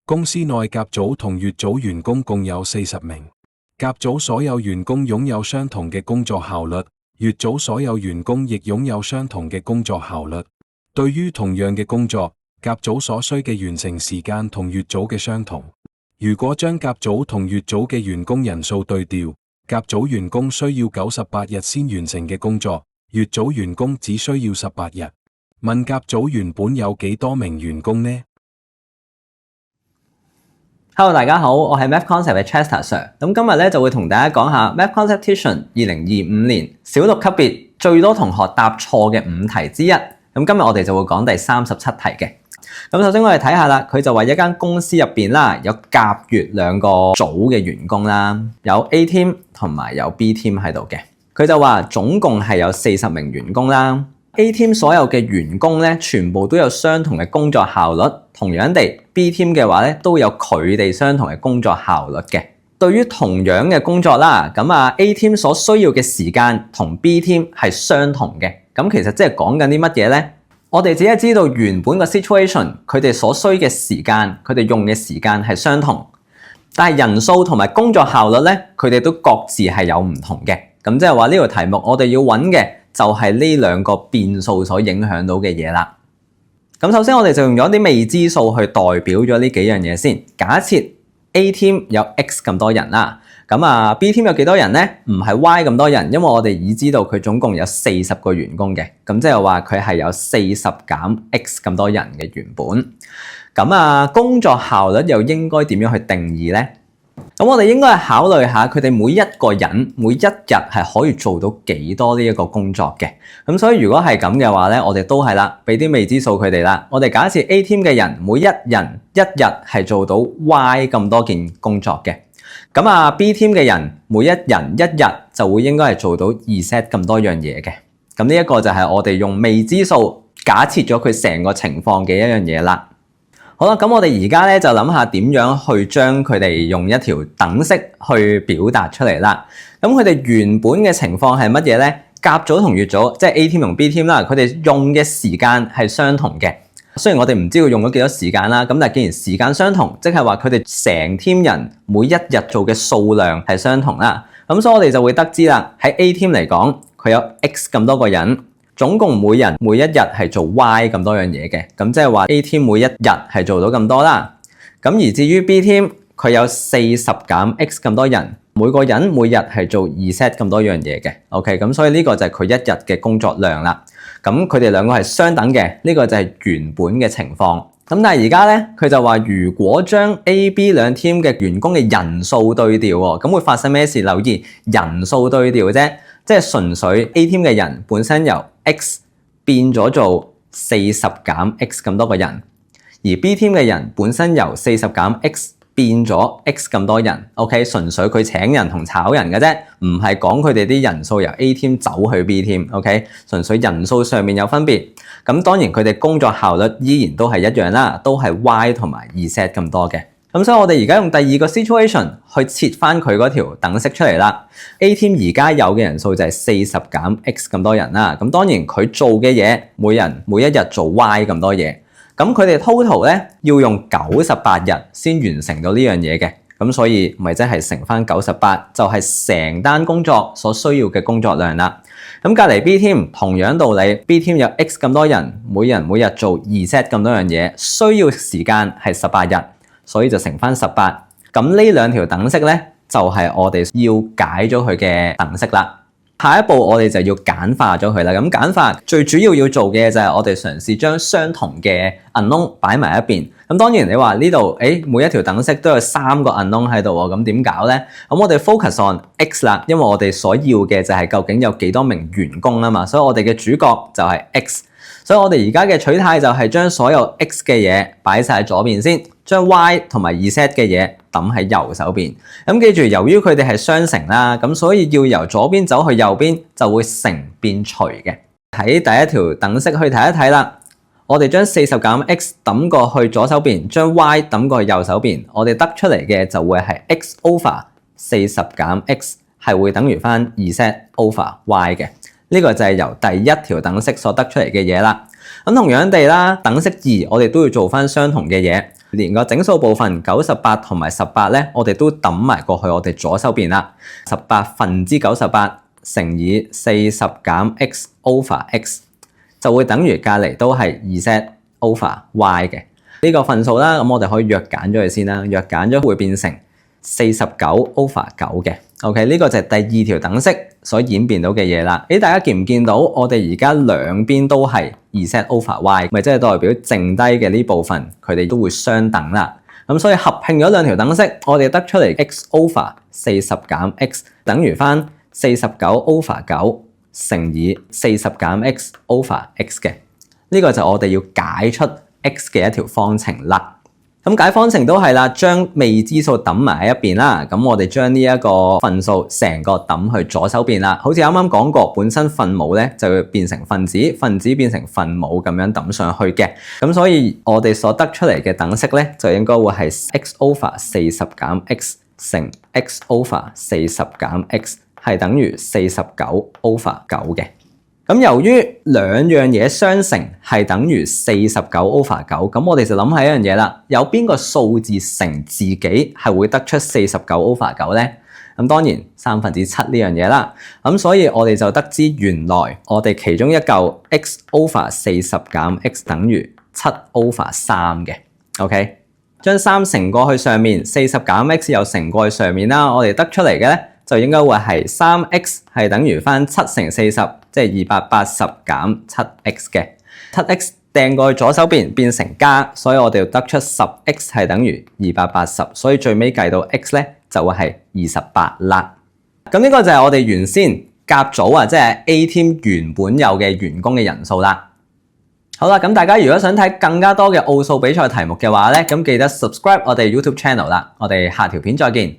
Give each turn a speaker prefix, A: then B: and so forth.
A: 公司內甲組同乙組員工共有40名，甲組所有員工擁有相同嘅工作效率，乙組所有員工亦擁有相同嘅工作效率。對於同樣嘅工作，甲組所需嘅完成時間同乙組嘅相同。如果將甲組同乙組嘅員工人數對調，甲組員工需要98日先完成嘅工作，乙組員工只需要18日。問甲組原本有幾多名員工呢？
B: Hello， 大家好，我係 Math Concept 嘅 Chester Sir。咁今日咧就會同大家講下 Math Concept Tuition 2025年小六級別最多同學答錯嘅5題之一。咁今日我哋就會講第37題嘅。咁首先我哋睇下啦，佢就話一間公司入邊啦，有甲、乙兩個組嘅員工啦，有 A team 同埋有 B team 喺度嘅。佢就話總共係有40名員工啦。A team 所有嘅員工咧，全部都有相同嘅工作效率。同樣地 ，B team 嘅話咧，都有佢哋相同嘅工作效率嘅。對於同樣嘅工作啦，咁A team 所需要嘅時間同 B team 係相同嘅。咁其實即係講緊啲乜嘢咧？我哋只係知道原本個 situation 佢哋所需嘅時間，佢哋用嘅時間係相同，但係人數同埋工作效率咧，佢哋都各自係有唔同嘅。咁即係話呢個題目我哋要揾嘅就係呢兩個變數所影響到嘅嘢啦。咁首先我哋就用咗啲未知數去代表咗呢幾樣嘢先。假設 A team 有 X 咁多人啦，咁B team 有幾多人咧？唔係 Y 咁多人，因為我哋已知道佢總共有40個員工嘅，咁即係話佢係有40減 X 咁多人嘅原本。咁工作效率又應該點樣去定義咧？咁我哋應該係考慮下佢哋每一個人每一日係可以做到幾多呢一個工作嘅。咁所以如果係咁嘅話咧，我哋都係啦，俾啲未知數佢哋啦。我哋假設 A team 嘅人每一人一日係做到 Y 咁多件工作嘅。咁B team 嘅人每一人一日就會應該係做到2set 咁多樣嘢嘅。咁呢一個就係我哋用未知數假設咗佢成個情況嘅一樣嘢啦。好啦，咁我哋而家咧就諗下點樣去將佢哋用一條等式去表達出嚟啦。咁佢哋原本嘅情況係乜嘢咧？甲組同乙組，即係 A team 同 B team 啦，佢哋用嘅時間係相同嘅。雖然我哋唔知道用咗幾多時間啦，咁但係既然時間相同，即係話佢哋成 team 人每一日做嘅數量係相同啦。咁所以我哋就會得知啦，喺 A team 嚟講，佢有 X 咁多個人。總共每人每一日係做 Y 咁多樣嘢嘅，咁即係話 A team 每一日係做到咁多啦。咁而至於 B team， 佢有40減 X 咁多人，每個人每日係做2set 咁多樣嘢嘅。OK， 咁所以呢個就係佢一日嘅工作量啦。咁佢哋兩個係相等嘅，呢個就係原本嘅情況。咁但係而家咧，佢就話如果將 A、B 兩 team 嘅員工嘅人數對調喎，咁會發生咩事？留意人數對調啫。即係純粹 A team 嘅人本身由 X 變咗做40減 X 咁多個人，而 B team 嘅人本身由40減 X 變咗 X 咁多人。OK， 純粹佢請人同炒人嘅啫，唔係講佢哋啲人數由 A team 走去 B team。OK， 純粹人數上面有分別。咁當然佢哋工作效率依然都係一樣啦，都係 Y 同埋2set 咁多嘅。咁所以我哋而家用第二個 situation 去設翻佢嗰條等式出嚟啦。A team 而家有嘅人數就係40減 X 咁多人啦。咁當然佢做嘅嘢，每人每一日做 Y 咁多嘢。咁佢哋 total 咧要用98日先完成到呢樣嘢嘅。咁所以咪即係乘翻98，就係成單工作所需要嘅工作量啦。咁隔離 B team 同樣道理 ，B team 有 X 咁多人，每人每日做2set 咁多樣嘢，需要時間係18日。所以就乘翻18，咁呢兩條等式咧就係我哋要解咗佢嘅等式啦。下一步我哋就要簡化咗佢啦。咁簡化最主要做嘅就係我哋嘗試將相同嘅 unknown 擺埋一邊。咁當然你話呢度每一條等式都有3個 unknown 喺度喎，咁點搞咧？咁我哋 focus on X 啦，因為我哋所要嘅就係究竟有幾多名員工啊嘛，所以我哋嘅主角就係 X。所以我哋而家嘅取態就係將所有 X 嘅嘢擺晒喺左邊先，將 Y 同埋2set 嘅嘢抌喺右手邊。咁記住，由於佢哋係相乘啦，咁所以要由左邊走去右邊就會乘變除嘅。睇第一條等式去睇一睇啦。我哋將40減 X 抌過去左手邊，將 Y 抌過去右手邊，我哋得出嚟嘅就會係 X over 40減 X 係會等於翻2set over Y 嘅。呢個就係由第一條等式所得出嚟嘅嘢啦。咁同樣地啦，等式2我哋都要做翻相同嘅嘢。連個整數部分98同埋18咧，我哋都抌埋過去我哋左手邊啦。18分之98乘以40減 x over x 就會等於隔離都係 2z over y 嘅呢個份數啦。咁我哋可以約減咗佢先啦，約減咗會變成49 over 9嘅。OK， 呢個就係第二條等式所演變到嘅嘢啦。大家見唔見到我哋而家兩邊都係 2z over y， 咪即係代表剩低嘅呢部分佢哋都會相等啦。咁所以合併咗兩條等式，我哋得出嚟 x over 40減 x 等於翻49 over 9乘以40減 x over x 嘅。呢個就我哋要解出 x 嘅一條方程啦。咁解方程都係啦，將未知數抌埋喺一邊啦。咁我哋將呢一個分數成個抌去左手邊啦。好似啱啱講過，本身分母咧就會變成分子，分子變成分母咁樣抌上去嘅。咁所以我哋所得出嚟嘅等式咧，就應該會係 x over 40減 x 乘 x over 40減 x 係等於49 over 9嘅。咁由於兩樣嘢相乘係等於49 over 9，咁我哋就諗下一樣嘢啦。有邊個數字乘自己係會得出49 over 9咧？咁當然3分之7呢樣嘢啦。咁所以我哋就得知原來我哋其中一嚿 x over 40減 x 等於7 over 3嘅。OK， 將3乘過去上面，40減 x 又乘過去上面啦，我哋得出嚟嘅咧就應該會係 3x 係等於翻7乘40，即係280減 7x 嘅。7x 掟過去左手邊變成加，所以我哋要得出 10x 係等於280，所以最尾計到 x 咧就會係28啦。咁呢個就係我哋原先甲組啊，即係 A team 原本有嘅員工嘅人數啦。好啦，咁大家如果想睇更加多嘅奧數比賽題目嘅話咧，咁記得 subscribe 我哋 YouTube channel 啦。我哋下條片再見。